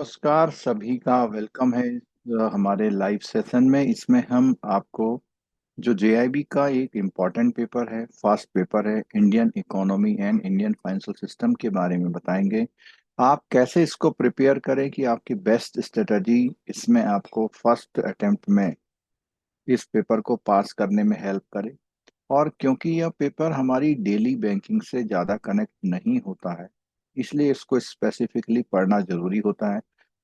नमस्कार सभी का वेलकम है हमारे लाइव सेशन में। इसमें हम आपको जो जेआईबी का एक इम्पॉर्टेंट पेपर है, फास्ट पेपर है, Indian economy and Indian financial system के बारे में बताएंगे। आप कैसे इसको प्रिपेयर करें कि आपकी बेस्ट स्ट्रेटजी इसमें आपको फर्स्ट अटेम्प्ट में इस पेपर को पास करने में हेल्प करे। और क्योंकि यह पेपर हमारी डेली बैंकिंग से ज़्यादा कनेक्ट नहीं होता है, इसलिए इसको स्पेसिफिकली पढ़ना जरूरी होता है।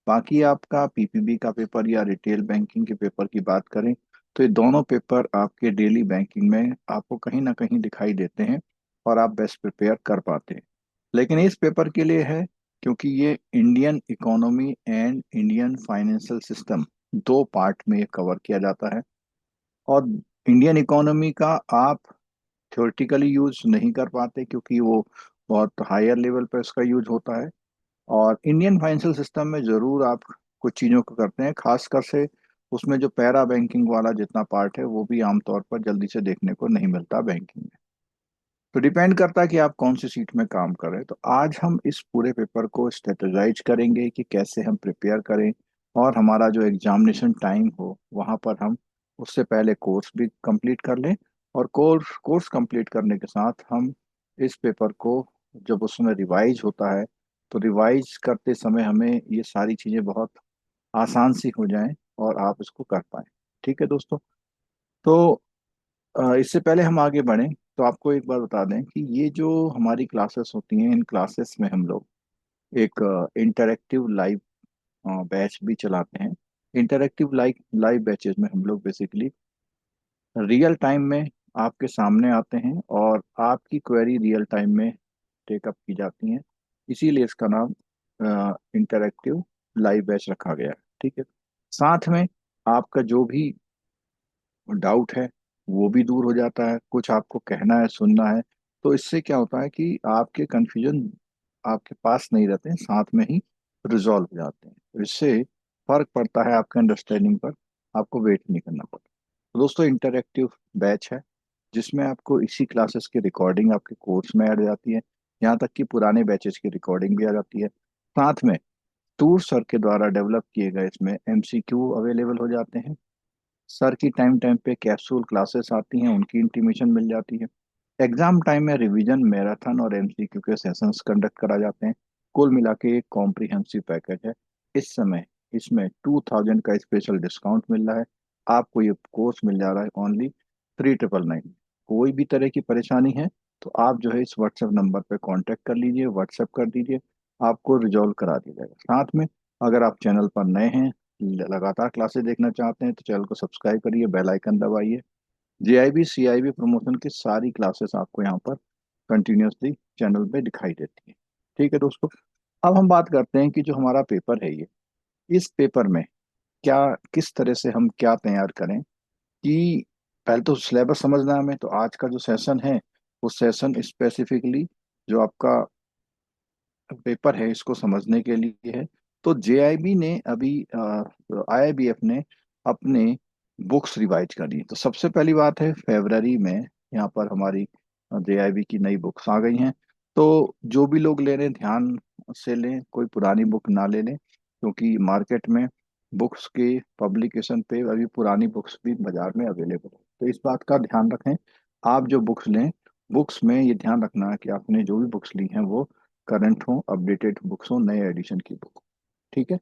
बाकी आपका पीपीबी का पेपर या रिटेल बैंकिंग के पेपर की बात करें तो ये दोनों पेपर आपके डेली बैंकिंग में आपको कहीं ना कहीं दिखाई देते हैं और आप बेस्ट प्रिपेयर कर पाते हैं। लेकिन इस पेपर के लिए है क्योंकि ये Indian economy and Indian financial system दो पार्ट में ये कवर किया जाता है। और इंडियन इकोनॉमी का आप थ्योरेटिकली यूज नहीं कर पाते क्योंकि वो बहुत हायर लेवल पर इसका यूज होता है। और इंडियन फाइनेंशियल सिस्टम में जरूर आप कुछ चीज़ों को करते हैं, खासकर से उसमें जो पैरा बैंकिंग वाला जितना पार्ट है वो भी आमतौर पर जल्दी से देखने को नहीं मिलता बैंकिंग में। तो डिपेंड करता है कि आप कौन सी सीट में काम कर रहे हैं। तो आज हम इस पूरे पेपर को स्ट्रेटेजाइज करेंगे कि कैसे हम प्रिपेयर करें और हमारा जो एग्जामिनेशन टाइम हो वहाँ पर हम उससे पहले कोर्स भी कंप्लीट कर लें। और कोर्स कंप्लीट करने के साथ हम इस पेपर को जब उसमें रिवाइज होता है तो रिवाइज करते समय हमें ये सारी चीज़ें बहुत आसान सी हो जाएं और आप इसको कर पाएं। ठीक है दोस्तों। तो इससे पहले हम आगे बढ़ें तो आपको एक बार बता दें कि ये जो हमारी क्लासेस होती हैं इन क्लासेस में हम लोग एक इंटरेक्टिव लाइव बैच भी चलाते हैं। इंटरेक्टिव लाइव लाइव बैचेस में हम लोग बेसिकली रियल टाइम में आपके सामने आते हैं और आपकी क्वेरी रियल टाइम में टेकअप की जाती हैं। इसीलिए इसका नाम इंटरेक्टिव लाइव बैच रखा गया है। ठीक है। साथ में आपका जो भी डाउट है वो भी दूर हो जाता है, कुछ आपको कहना है सुनना है तो इससे क्या होता है कि आपके कंफ्यूजन आपके पास नहीं रहते हैं, साथ में ही रिजॉल्व हो जाते हैं। तो इससे फर्क पड़ता है आपके अंडरस्टैंडिंग पर, आपको वेट नहीं करना पड़ता। तो दोस्तों इंटरेक्टिव बैच है जिसमें आपको इसी क्लासेस की रिकॉर्डिंग आपके कोर्स में ऐड हो जाती है। यहाँ तक कि पुराने बैचेस की रिकॉर्डिंग भी आ जाती है। साथ में टूर सर के द्वारा डेवलप किए गए इसमें एमसीक्यू अवेलेबल हो जाते हैं। सर की टाइम टाइम पे कैप्सूल क्लासेस आती हैं, उनकी इंटीमेशन मिल जाती है। एग्जाम टाइम में रिवीजन मैराथन और एमसीक्यू के सेशंस कंडक्ट करा जाते हैं। कुल मिला के एक कॉम्प्रिहेंसिव पैकेज है। इस समय इसमें 2000 का स्पेशल डिस्काउंट मिल रहा है। आपको ये कोर्स मिल जा रहा है ओनली 3999। कोई भी तरह की परेशानी है तो आप जो है इस व्हाट्सएप नंबर पे कांटेक्ट कर लीजिए, व्हाट्सएप कर दीजिए, आपको रिजॉल्व करा दिया जाएगा। साथ में अगर आप चैनल पर नए हैं, लगातार क्लासेस देखना चाहते हैं तो चैनल को सब्सक्राइब करिए, बेल आइकन दबाइए। जेआईबी सीआईबी प्रमोशन की सारी क्लासेस आपको यहाँ पर कंटिन्यूअसली चैनल पे दिखाई देती है। ठीक है दोस्तों। अब हम बात करते हैं कि जो हमारा पेपर है ये, इस पेपर में क्या किस तरह से हम क्या तैयार करें कि पहले तो सिलेबस समझना है हमें। तो आज का जो सेशन है वो सेशन स्पेसिफिकली जो आपका पेपर है इसको समझने के लिए है। तो जेआईबी ने अभी आईआईबीएफ ने अपने बुक्स रिवाइज करी। तो सबसे पहली बात है फरवरी में यहाँ पर हमारी जेआईबी की नई बुक्स आ गई हैं। तो जो भी लोग ले रहे हैं ध्यान से लें, कोई पुरानी बुक ना ले लें क्योंकि मार्केट में बुक्स के पब्लिकेशन पे अभी पुरानी बुक्स भी बाजार में अवेलेबल है। तो इस बात का ध्यान रखें। आप जो बुक्स लें, बुक्स में ये ध्यान रखना है कि आपने जो भी बुक्स ली हैं वो करंट हो, अपडेटेड बुक्स हो, नए एडिशन की बुक। ठीक है।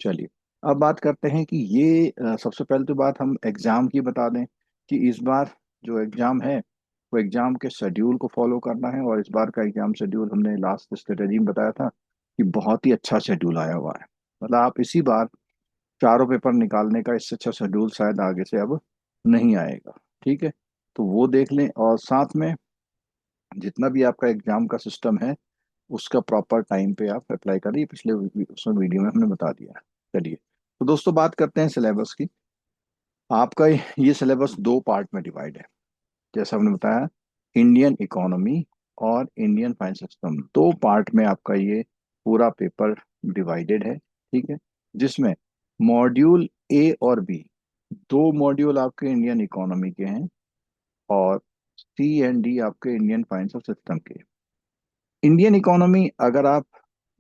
चलिए अब बात करते हैं कि ये सबसे पहले तो बात हम एग्जाम की बता दें कि इस बार जो एग्जाम है वो एग्जाम के शेड्यूल को फॉलो करना है। और इस बार का एग्जाम शेड्यूल हमने लास्ट स्ट्रेटेजी में बताया था कि बहुत ही अच्छा शेड्यूल आया हुआ है। मतलब आप इसी बार चारों पेपर निकालने का इससे अच्छा शेड्यूल शायद आगे से अब नहीं आएगा। ठीक है। तो वो देख लें और साथ में जितना भी आपका एग्जाम का सिस्टम है उसका प्रॉपर टाइम पे आप अप्लाई करिए। पिछले उसमें वीडियो में हमने बता दिया है। चलिए तो दोस्तों बात करते हैं सिलेबस की। आपका ये सिलेबस दो पार्ट में डिवाइड है। जैसा हमने बताया इंडियन इकोनॉमी और इंडियन फाइनेंस सिस्टम दो पार्ट में आपका ये पूरा पेपर डिवाइडेड है। ठीक है। जिसमें मॉड्यूल ए और बी, दो मॉड्यूल आपके इंडियन इकोनॉमी के हैं और सी एंड डी आपके इंडियन फाइनेंशियल सिस्टम के। इंडियन इकोनॉमी अगर आप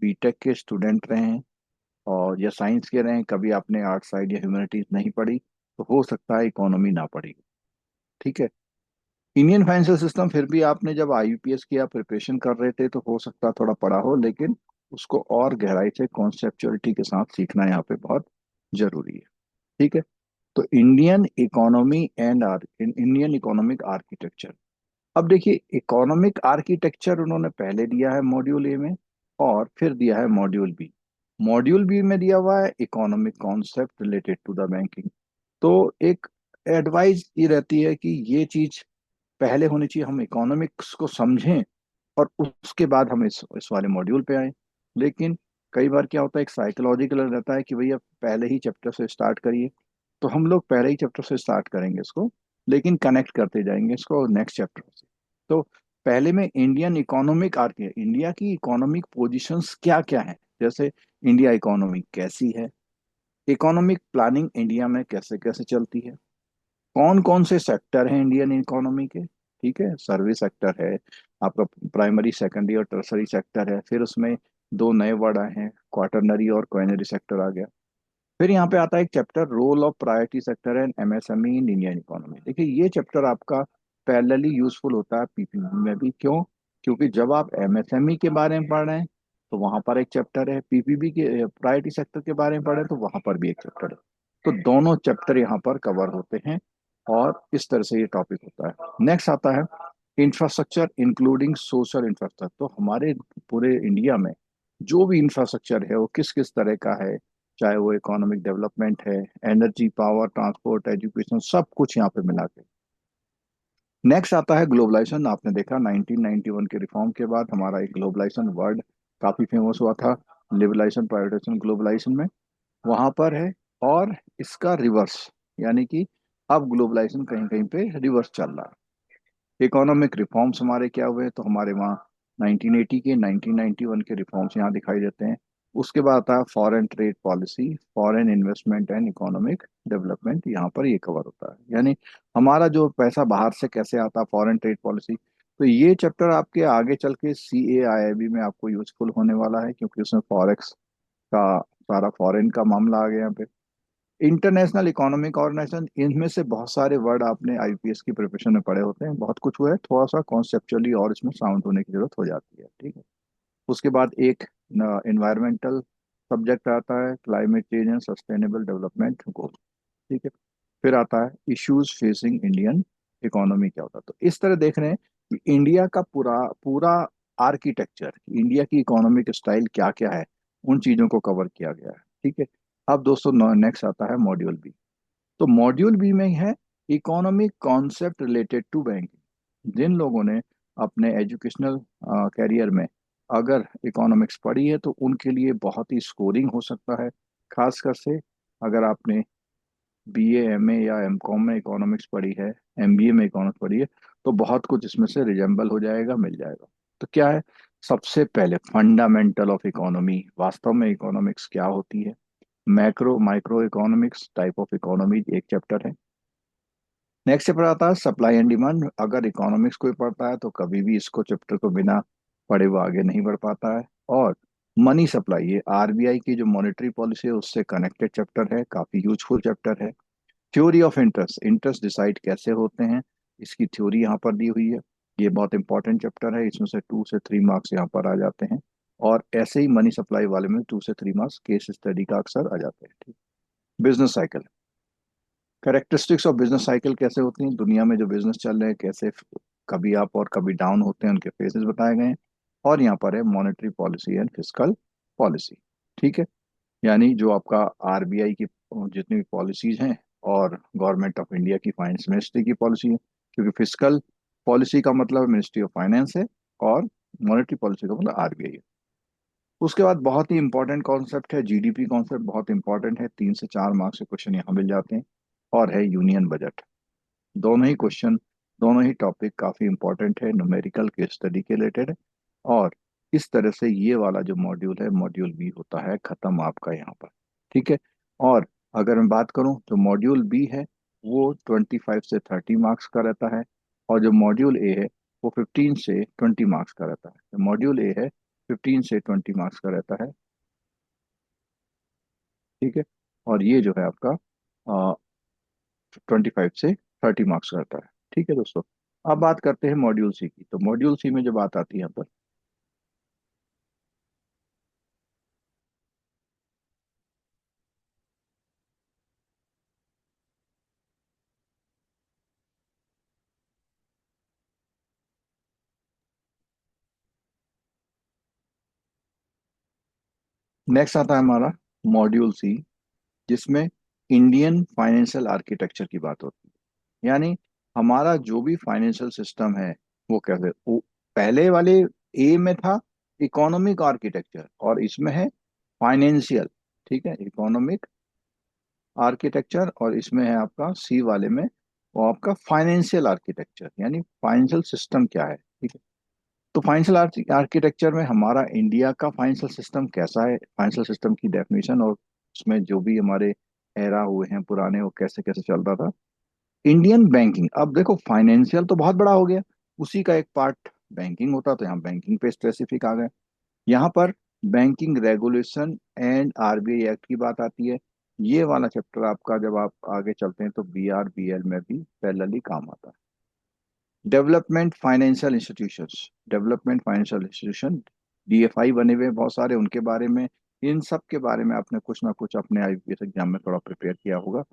बीटेक के स्टूडेंट रहे हैं और या साइंस के रहे, कभी आपने आर्ट साइड या ह्यूमैनिटीज नहीं पढ़ी, तो हो सकता है इकोनॉमी ना पढ़ी। ठीक है। इंडियन फाइनेंशियल सिस्टम फिर भी आपने जब आईयूपीएस की आप प्रिपरेशन कर रहे थे तो हो सकता है थोड़ा पढ़ा हो, लेकिन उसको और गहराई से कॉन्सेप्चुअलिटी के साथ सीखना यहाँ पे बहुत जरूरी है। ठीक है। तो Indian economy and Indian economic architecture. अब देखिए, इकोनॉमिक आर्किटेक्चर उन्होंने पहले दिया है मॉड्यूल ए में, और फिर दिया है मॉड्यूल बी। मॉड्यूल बी में दिया हुआ है economic concept related to the banking. तो एक एडवाइस ये रहती है कि ये चीज पहले होनी चाहिए, हम इकोनॉमिक्स को समझें और उसके बाद हम इस वाले मॉड्यूल पे आए। लेकिन कई बार क्या होता है, एक साइकोलॉजिकल रहता है कि भैया पहले ही चैप्टर से स्टार्ट करिए। तो हम लोग पहले ही चैप्टर से स्टार्ट करेंगे इसको, लेकिन कनेक्ट करते जाएंगे इसको नेक्स्ट चैप्टर से। तो पहले में इंडियन इकोनॉमिक आर्क, इंडिया की इकोनॉमिक पोजीशंस क्या क्या है, जैसे इंडिया इकोनॉमी कैसी है, इकोनॉमिक प्लानिंग इंडिया में कैसे कैसे चलती है, कौन कौन से सेक्टर हैं इंडियन इकोनॉमी के। ठीक है, सर्विस सेक्टर है आपका, प्राइमरी सेकेंडरी और टर्सरी सेक्टर है, फिर उसमें दो नए वर्ड आए हैं, क्वाटरनरी और क्वाइनरी सेक्टर आ गया। फिर यहाँ पे आता है एक chapter, role of priority sector and MSME in Indian economy. देखिए ये चैप्टर आपका पैरेलली यूजफुल होता है पीपीबी में भी। क्यों? क्योंकि जब आप एमएसएमई के बारे में पढ़ रहे हैं तो वहां पर एक चैप्टर है, पीपीबी के प्रायोरिटी सेक्टर के बारे में पढ़ रहे हैं तो वहां पर भी एक चैप्टर है। तो दोनों चैप्टर यहाँ पर कवर होते हैं, और इस तरह से ये टॉपिक होता है। नेक्स्ट आता है इंफ्रास्ट्रक्चर इंक्लूडिंग सोशल इंफ्रास्ट्रक्चर। तो हमारे पूरे इंडिया में जो भी इंफ्रास्ट्रक्चर है वो किस किस तरह का है, चाहे वो इकोनॉमिक डेवलपमेंट है, एनर्जी, पावर, ट्रांसपोर्ट, एजुकेशन, सब कुछ यहाँ पे मिला के। नेक्स्ट आता है ग्लोबलाइजेशन। आपने देखा 1991 के रिफॉर्म के बाद हमारा एक ग्लोबलाइजेशन वर्ड काफी फेमस हुआ था, लिबरलाइजेशन, प्राइवेटाइजेशन, ग्लोबलाइजेशन में, वहां पर है। और इसका रिवर्स, यानी कि अब ग्लोबलाइजेशन कहीं कहीं पे रिवर्स चल रहा है। इकोनॉमिक रिफॉर्म्स हमारे क्या हुए, तो हमारे वहाँ 1980 के 1991 के रिफॉर्म्स यहाँ दिखाई देते हैं। उसके बाद आता है foreign trade policy, foreign investment and economic development, यहाँ पर ये कवर होता है, यानी हमारा जो पैसा बाहर से कैसे आता है, फॉरेन ट्रेड पॉलिसी। तो ये चैप्टर आपके आगे चल के CAIIB में आपको यूजफुल होने वाला है, क्योंकि उसमें फॉरेक्स का सारा फॉरेन का मामला आ गया यहाँ पे। इंटरनेशनल इकोनॉमिक ऑर्गेनाइजेशन, इनमें से बहुत सारे वर्ड आपने आईपीएस की प्रिपरेशन में पढ़े होते हैं, बहुत कुछ हुआ है, थोड़ा सा कॉन्सेप्चुअली और इसमें साउंड होने की जरूरत हो जाती है। ठीक है। उसके बाद एक इन्वायरमेंटल सब्जेक्ट आता है, climate change and sustainable development goal. ठीक है। फिर आता है इश्यूज फेसिंग इंडियन इकोनॉमी, क्या होता है। तो इस तरह देख रहे हैं कि इंडिया का पूरा पूरा आर्किटेक्चर, इंडिया की इकोनॉमिक स्टाइल क्या क्या है, उन चीजों को कवर किया गया है। ठीक है। अब दोस्तों नेक्स्ट आता है मॉड्यूल बी। तो मॉड्यूल बी में है economic concept related to banking. जिन लोगों ने अपने एजुकेशनल कैरियर में अगर इकोनॉमिक्स पढ़ी है तो उनके लिए बहुत ही स्कोरिंग हो सकता है। खासकर से अगर आपने BA MA या M.Com में इकोनॉमिक्स पढ़ी है, MBA में इकोनॉमिक्स पढ़ी है, तो बहुत कुछ इसमें से रिजेंबल हो जाएगा, मिल जाएगा। तो क्या है, सबसे पहले फंडामेंटल ऑफ इकोनॉमी, वास्तव में इकोनॉमिक्स क्या होती है। Macro micro economics, type of economy, एक चैप्टर है। नेक्स्ट चैप्टर आता है सप्लाई एंड डिमांड। अगर इकोनॉमिक्स कोई पढ़ता है तो कभी भी इसको चैप्टर को बिना पढ़े वो आगे नहीं बढ़ पाता है। और मनी सप्लाई, ये RBI की जो मॉनेटरी पॉलिसी है उससे कनेक्टेड चैप्टर है, काफी यूजफुल चैप्टर है। Theory of interest, interest decide कैसे होते हैं, इसकी थ्योरी यहाँ पर दी हुई है। ये बहुत इंपॉर्टेंट चैप्टर है, इसमें से 2 से 3 मार्क्स यहाँ पर आ जाते हैं। और ऐसे ही मनी सप्लाई वाले में 2 से 3 मार्क्स केस स्टडी का अक्सर आ जाते हैं। ठीक। Business cycle, characteristics of business cycle कैसे होती हैं, दुनिया में जो बिजनेस चल रहे हैं कैसे कभी अप और कभी डाउन होते हैं, उनके फेजेस बताए गए हैं। और यहाँ पर है monetary policy and fiscal policy. ठीक है। यानी जो आपका RBI की जितनी भी पॉलिसीज हैं, और गवर्नमेंट ऑफ इंडिया की फाइनेंस मिनिस्ट्री की पॉलिसी है, क्योंकि फिस्कल पॉलिसी का मतलब मिनिस्ट्री ऑफ फाइनेंस है, और मॉनेटरी पॉलिसी का मतलब RBI है। उसके बाद बहुत ही इंपॉर्टेंट कॉन्सेप्ट है GDP कॉन्सेप्ट, बहुत इंपॉर्टेंट है, 3 से 4 मार्क्स के क्वेश्चन यहाँ मिल जाते हैं। और है यूनियन बजट। दोनों ही क्वेश्चन, दोनों ही टॉपिक काफी इंपॉर्टेंट है, न्यूमेरिकल केस स्टडी के रिलेटेड है। और इस तरह से ये वाला जो मॉड्यूल है, मॉड्यूल बी, होता है खत्म आपका यहाँ पर। ठीक है। और अगर मैं बात करूँ तो मॉड्यूल बी है वो 25 से 30 मार्क्स का रहता है, और जो मॉड्यूल ए है वो 15 से 20 मार्क्स का रहता है। तो मॉड्यूल ए है 15 से 20 मार्क्स का रहता है। ठीक है। और ये जो है आपका 25 से 30 मार्क्स करता है। ठीक है दोस्तों। अब बात करते हैं मॉड्यूल सी की। तो मॉड्यूल सी में जो बात आती है यहाँ पर, नेक्स्ट आता है हमारा मॉड्यूल सी, जिसमें इंडियन फाइनेंशियल आर्किटेक्चर की बात होती है। यानी हमारा जो भी फाइनेंशियल सिस्टम है वो कैसे, वो पहले वाले ए में था इकोनॉमिक आर्किटेक्चर, और इसमें है फाइनेंशियल। ठीक है, इकोनॉमिक आर्किटेक्चर, और इसमें है आपका सी वाले में वो आपका फाइनेंशियल आर्किटेक्चर, यानी फाइनेंशियल सिस्टम क्या है। ठीक है। तो फाइनेंशियल आर्किटेक्चर में हमारा इंडिया का फाइनेंशियल सिस्टम कैसा है, फाइनेंशियल सिस्टम की डेफिनेशन, और उसमें जो भी हमारे एरा हुए हैं पुराने, वो कैसे कैसे चल रहा था। इंडियन बैंकिंग, अब देखो फाइनेंशियल तो बहुत बड़ा हो गया, उसी का एक पार्ट बैंकिंग होता, तो यहाँ बैंकिंग पे स्पेसिफिक आ गए। यहाँ पर banking regulation and RBI act की बात आती है। ये वाला चैप्टर आपका जब आप आगे चलते हैं तो बीआरबीएल में भी पैरेलली काम आता है। Development financial institutions, development financial institution, DFI बने हुए हैं बहुत सारे, उनके बारे में, इन सब के बारे में आपने कुछ ना कुछ अपने आईपीएस एग्जाम में थोड़ा प्रिपेयर किया होगा।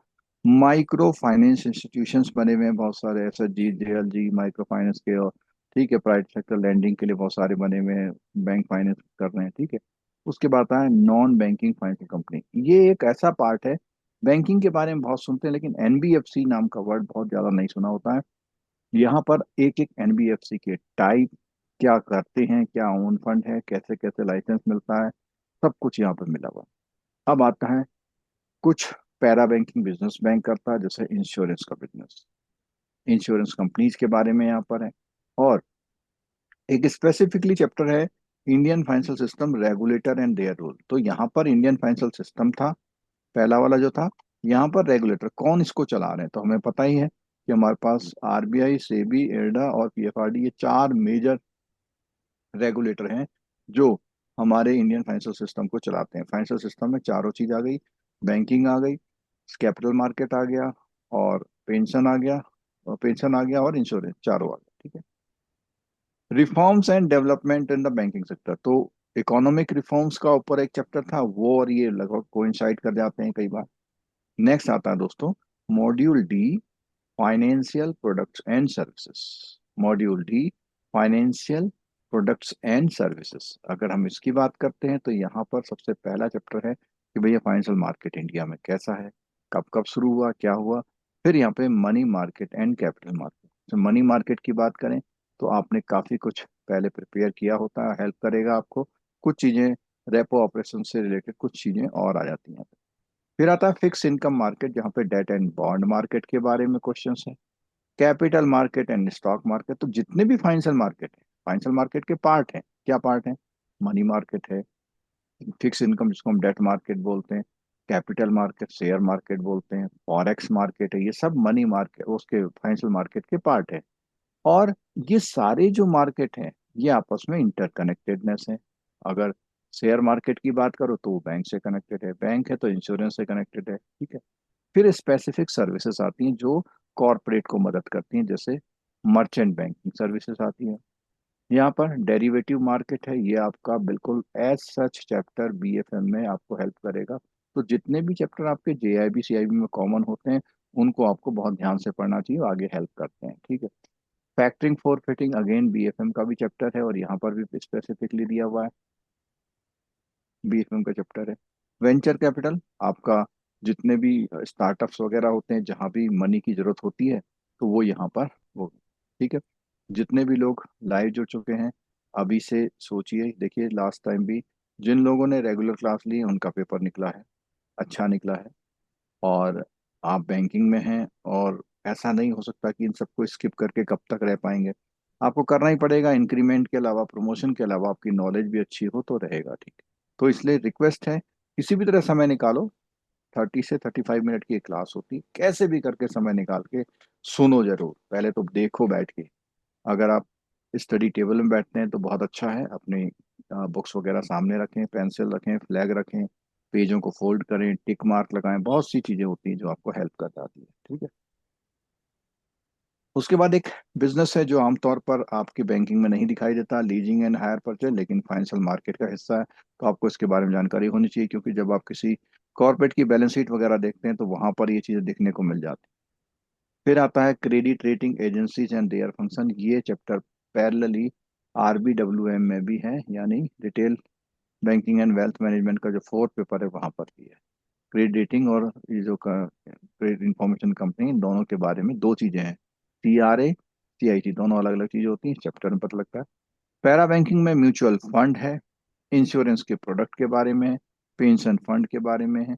माइक्रो फाइनेंस इंस्टीट्यूशंस बने हुए हैं बहुत सारे, ऐसे जी जेएलजी माइक्रो फाइनेंस के, और ठीक है प्राइवेट सेक्टर लैंडिंग के लिए बहुत सारे बने हुए हैं, बैंक फाइनेंस कर रहे हैं। ठीक है। उसके बाद है नॉन बैंकिंग फाइनेंशियल कंपनी, ये एक ऐसा पार्ट है, बैंकिंग के बारे में बहुत सुनते हैं लेकिन एनबीएफसी नाम का वर्ड बहुत ज्यादा नहीं सुना होता है। यहाँ पर एक एक एनबीएफसी के टाइप, क्या करते हैं, क्या ओन फंड है, कैसे कैसे लाइसेंस मिलता है, सब कुछ यहाँ पर मिला हुआ है। अब आता है कुछ पैरा बैंकिंग बिजनेस बैंक करता है, जैसे इंश्योरेंस का बिजनेस, इंश्योरेंस कंपनीज के बारे में यहाँ पर है। और एक स्पेसिफिकली चैप्टर है Indian financial system regulator and their role. तो यहाँ पर इंडियन फाइनेंशियल सिस्टम था पहला वाला जो था, यहाँ पर रेगुलेटर कौन इसको चला रहे हैं, तो हमें पता ही है कि हमारे पास आरबीआई, सेबी, इरडा और पीएफआरडी, ये चार मेजर रेगुलेटर हैं जो हमारे इंडियन फाइनेंशियल सिस्टम को चलाते हैं। फाइनेंशियल सिस्टम में चारों चीज आ गई, बैंकिंग आ गई, कैपिटल मार्केट आ गया, और पेंशन आ गया, और पेंशन आ गया, और इंश्योरेंस, चारों आ गए। ठीक है। Reforms and development in the banking sector, तो इकोनॉमिक रिफॉर्म्स का ऊपर एक चैप्टर था वो, और ये लगभग कोइंसाइड कर जाते हैं कई बार। नेक्स्ट आता है दोस्तों module D, financial products and services. Module D, financial products and services. अगर हम इसकी बात करते हैं तो यहाँ पर सबसे पहला चैप्टर है कि भैया फाइनेंशियल मार्केट इंडिया में कैसा है, कब कब शुरू हुआ, क्या हुआ। फिर यहाँ पे money market and capital market. तो मनी मार्केट की बात करें तो आपने काफी कुछ पहले प्रिपेयर किया होता है, हेल्प करेगा आपको। कुछ चीजें रेपो ऑपरेशन से रिलेटेड कुछ चीजें और आ जाती हैं। फिर आता है फिक्स इनकम मार्केट, जहाँ पे डेट एंड बॉन्ड मार्केट के बारे में क्वेश्चन है। Capital market and stock market, तो जितने भी फाइनेंशियल मार्केट है, फाइनेंशियल मार्केट के पार्ट हैं, क्या पार्ट है, मनी मार्केट है, फिक्स इनकम जिसको हम डेट मार्केट बोलते हैं, कैपिटल मार्केट शेयर मार्केट बोलते हैं, फॉरेक्स मार्केट है, ये सब मनी मार्केट उसके फाइनेंशियल मार्केट के पार्ट है। और ये सारे जो मार्केट हैं ये आपस में इंटरकनेक्टेडनेस है। अगर शेयर मार्केट की बात करो तो वो बैंक से कनेक्टेड है, बैंक है तो इंश्योरेंस से कनेक्टेड है। ठीक है। फिर स्पेसिफिक सर्विसेज आती हैं जो कॉरपोरेट को मदद करती हैं, जैसे मर्चेंट बैंकिंग सर्विसेज आती है। यहाँ पर डेरिवेटिव मार्केट है, ये आपका बिल्कुल एज सच चैप्टर बीएफएम में आपको हेल्प करेगा। तो जितने भी चैप्टर आपके जेआईबी सीआईबी में कॉमन होते हैं उनको आपको बहुत ध्यान से पढ़ना चाहिए, आगे हेल्प करते हैं। ठीक है। Factoring for fitting again BFM का भी चैप्टर है, और यहाँ पर भी स्पेसिफिकली दिया हुआ है, बीएफएम का चैप्टर है। वेंचर कैपिटल आपका जितने भी स्टार्टअप्स वगैरह होते हैं जहाँ भी मनी की जरूरत होती है तो वो यहाँ पर होगी। ठीक है। जितने भी लोग लाइव जुड़ चुके हैं अभी से सोचिए, देखिए लास्ट टाइम भी जिन लोगों ने रेगुलर क्लास ली है उनका पेपर निकला है, अच्छा निकला है। और आप बैंकिंग में हैं, और ऐसा नहीं हो सकता कि इन सबको स्किप करके कब तक रह पाएंगे, आपको करना ही पड़ेगा। इंक्रीमेंट के अलावा, प्रमोशन के अलावा आपकी नॉलेज भी अच्छी हो तो रहेगा। ठीक है। तो इसलिए रिक्वेस्ट है, किसी भी तरह समय निकालो, 30 से 35 मिनट की एक क्लास होती है, कैसे भी करके समय निकाल के सुनो जरूर, पहले तो देखो बैठ के। अगर आप स्टडी टेबल में बैठते हैं तो बहुत अच्छा है, अपनी बुक्स वगैरह सामने रखें, पेंसिल रखें, फ्लैग रखें, पेजों को फोल्ड करें, टिक मार्क लगाएं, बहुत सी चीजें होती हैं जो आपको हेल्प कर जाती है। ठीक है। उसके बाद एक बिजनेस है जो आमतौर पर आपकी बैंकिंग में नहीं दिखाई देता, लीजिंग एंड हायर परचेज, लेकिन फाइनेंशियल मार्केट का हिस्सा है। तो आपको इसके बारे में जानकारी होनी चाहिए, क्योंकि जब आप किसी कॉर्पोरेट की बैलेंस शीट वगैरह देखते हैं तो वहां पर ये चीजें देखने को मिल जाती हैं। फिर आता है credit rating agencies and their function. ये चैप्टर पैरेलली RBWM में भी है, यानी retail banking and wealth management का जो फोर्थ पेपर है वहां पर भी है। क्रेडिट रेटिंग और ये जो क्रेडिट इंफॉर्मेशन कंपनी, इन दोनों के बारे में दो चीजें हैं। CRA CIT दोनों अलग अलग चीजें होती हैं, चैप्टर में पता लगता है। पैरा बैंकिंग में म्यूचुअल फंड है, इंश्योरेंस के प्रोडक्ट के बारे में है, पेंशन फंड के बारे में है।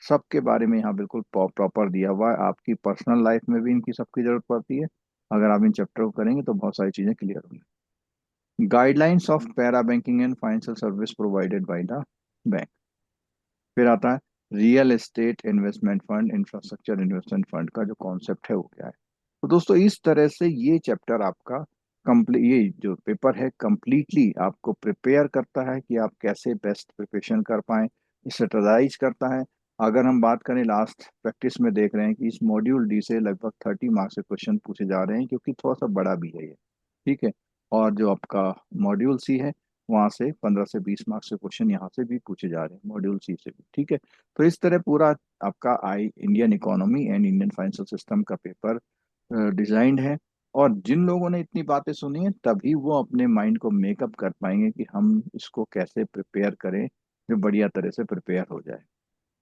सबके बारे में यहाँ बिल्कुल प्रॉपर दिया हुआ है। आपकी पर्सनल लाइफ में भी इनकी सबकी जरूरत पड़ती है। अगर आप इन चैप्टर को करेंगे तो बहुत सारी चीजें क्लियर होंगी। Guidelines of para banking and financial service provided by the bank. फिर आता है real estate investment fund, infrastructure investment fund का जो कॉन्सेप्ट है वो क्या है। तो दोस्तों इस तरह से ये चैप्टर आपका कंप्लीट, ये जो पेपर है कंप्लीटली आपको प्रिपेयर करता है कि आप कैसे बेस्ट प्रिपरेशन कर पाएं, स्ट्रेटजाइज करता है। अगर हम बात करें लास्ट प्रैक्टिस में देख रहे हैं कि इस मॉड्यूल डी से लगभग 30 मार्क्स के क्वेश्चन पूछे जा रहे हैं, क्योंकि थोड़ा सा बड़ा भी है ये। ठीक है। और जो आपका मॉड्यूल सी है वहां से 15 से 20 मार्क्स के क्वेश्चन यहाँ से भी पूछे जा रहे हैं, मॉड्यूल सी से भी। ठीक है। तो इस तरह पूरा आपका Indian economy and Indian financial system का पेपर डिजाइंड है। और जिन लोगों ने इतनी बातें सुनी हैं तभी वो अपने माइंड को मेकअप कर पाएंगे कि हम इसको कैसे प्रिपेयर करें, जो बढ़िया तरह से प्रिपेयर हो जाए।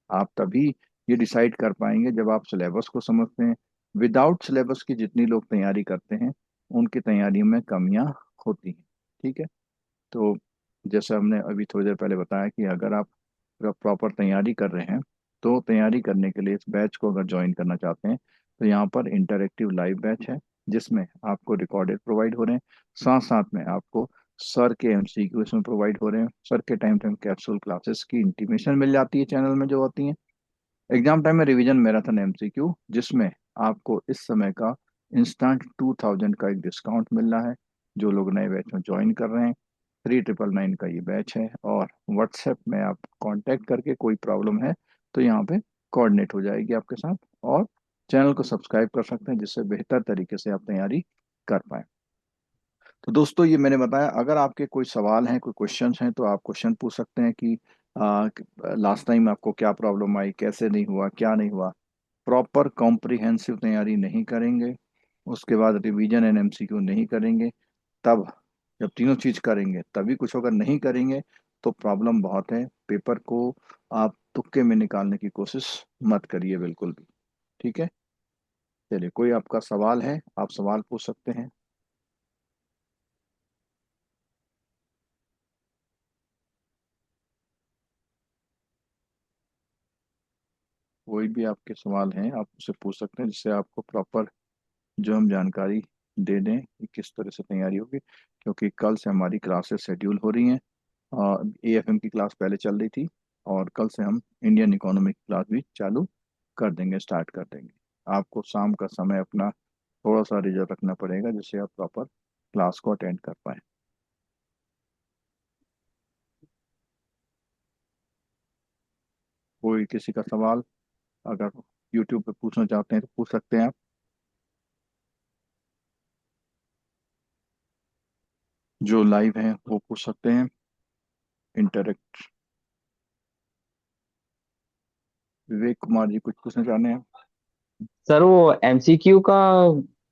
आप तभी ये डिसाइड कर पाएंगे जब आप सिलेबस को समझते हैं। विदाउट सिलेबस की जितनी लोग तैयारी करते हैं उनकी तैयारी में कमियां होती हैं। ठीक है। तो जैसे हमने अभी थोड़ी देर पहले बताया कि अगर आप प्रॉपर तैयारी कर रहे हैं तो तैयारी करने के लिए इस बैच को अगर ज्वाइन करना चाहते हैं तो यहाँ पर इंटरेक्टिव लाइव बैच है, जिसमें आपको रिकॉर्डेड प्रोवाइड हो रहे हैं। साथ साथ में आपको सर के MCQ इसमें प्रोवाइड हो रहे हैं। सर के टाइम टाइम कैप्सूल क्लासेस की इंटीमेशन मिल जाती है चैनल में जो होती हैं। एग्जाम टाइम में रिवीजन मैराथन MCQ, जिसमें आपको इस समय का इंस्टेंट 2000 का एक डिस्काउंट मिल रहा है जो लोग नए बैच में ज्वाइन कर रहे हैं। 3999 का ये बैच है। और व्हाट्सएप में आप कांटेक्ट करके कोई प्रॉब्लम है तो यहाँ पे कोऑर्डिनेट हो जाएगी आपके साथ। और चैनल को सब्सक्राइब कर सकते हैं जिससे बेहतर तरीके से आप तैयारी कर पाए। तो दोस्तों ये मैंने बताया, अगर आपके कोई सवाल हैं, कोई क्वेश्चंस हैं तो आप क्वेश्चन पूछ सकते हैं कि लास्ट टाइम आपको क्या प्रॉब्लम आई, कैसे नहीं हुआ, क्या नहीं हुआ। प्रॉपर कॉम्प्रिहेंसिव तैयारी नहीं करेंगे, उसके बाद रिवीजन एंड MCQ नहीं करेंगे, तब जब तीनों चीज करेंगे तभी कुछ होगा। नहीं करेंगे तो प्रॉब्लम बहुत है। पेपर को आप तुक्के में निकालने की कोशिश मत करिए बिल्कुल भी। ठीक है। चलिए, कोई आपका सवाल है आप सवाल पूछ सकते हैं। कोई भी आपके सवाल हैं आप उससे पूछ सकते हैं, जिससे आपको प्रॉपर जो हम जानकारी दे दें कि किस तरह से तैयारी होगी। क्योंकि कल से हमारी क्लासेस शेड्यूल हो रही हैं। AFM की क्लास पहले चल रही थी और कल से हम इंडियन इकोनॉमिक क्लास भी चालू कर देंगे, स्टार्ट कर देंगे। आपको शाम का समय अपना थोड़ा सा रिजर्व रखना पड़ेगा जिससे आप प्रॉपर क्लास को अटेंड कर पाए। कोई किसी का सवाल अगर यूट्यूब पे पूछना चाहते हैं तो पूछ सकते हैं आप। जो लाइव हैं वो पूछ सकते हैं। इंटरेक्ट। विवेक कुमार जी कुछ पूछना चाहते हैं। सर वो एमसीक्यू का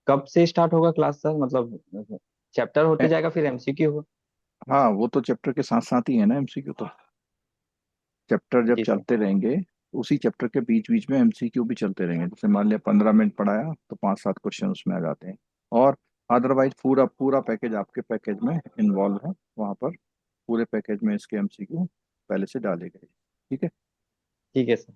कब से स्टार्ट होगा क्लास सर, मतलब चैप्टर होते ए, जाएगा फिर एमसीक्यू होगा? हाँ, वो तो चैप्टर के साथ साथ ही है ना MCQ तो। चैप्टर जब जी सर। चलते रहेंगे उसी चैप्टर के बीच बीच में MCQ भी चलते रहेंगे। जैसे मान लिया 15 मिनट पढ़ाया तो 5-7 क्वेश्चन उसमें आ जाते हैं। और अदरवाइज पूरा पूरा पैकेज आपके पैकेज में इन्वॉल्व है। वहाँ पर पूरे पैकेज में इसके MCQ पहले से डाले गए। ठीक है। ठीक है सर।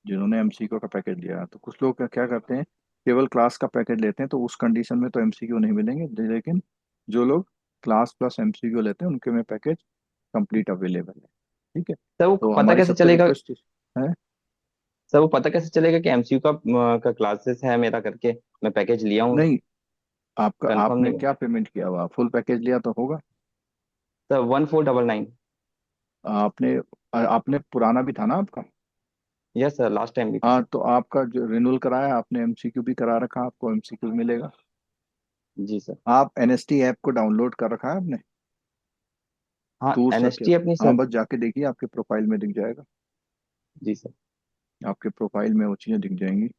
जिन्होंने MCQ का पैकेज लिया, तो कुछ लोग क्या क्या करते हैं, केवल क्लास का पैकेज लेते हैं तो उस कंडीशन में तो MCQ नहीं मिलेंगे। लेकिन जो लोग क्लास प्लस MCQ लेते हैं उनके में पैकेज कंप्लीट अवेलेबल है। ठीक है। सर वो तो पता हमारी कैसे सबसे चलेगा? रिक्वेस्ट है। सर वो पता कैसे चलेगा कि एमसीक्यू का क्लासेस है मेरा करके मैं पैकेज लिया हूँ? नहीं, आपका कंफर्म आपने नहीं हुआ। क्या पेमेंट किया हुआ, फुल पैकेज लिया तो होगा। सर 1499। आपने आपने पुराना भी था ना आपका? यस सर, लास्ट टाइम भी था हाँ, सर। तो आपका जो रिन्यूअल कराया आपने, एमसीक्यू भी करा रखा, आपको एमसीक्यू मिलेगा। जी सर। आप एनएसटी ऐप को डाउनलोड कर रखा है आपने? हाँ, टूर सर क्या? एनएसटी अपनी हाँ, सर। बस जाके देखिए, आपके प्रोफाइल में दिख जाएगा। जी सर। आपके प्रोफाइल में वो चीज़ें दिख जाएंगी।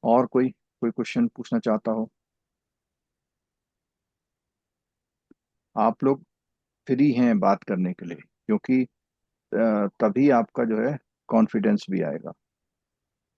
और कोई कोई क्वेश्चन पूछना चाहता हो? आप लोग फ्री हैं बात करने के लिए, क्योंकि तभी आपका जो है कॉन्फिडेंस भी आएगा।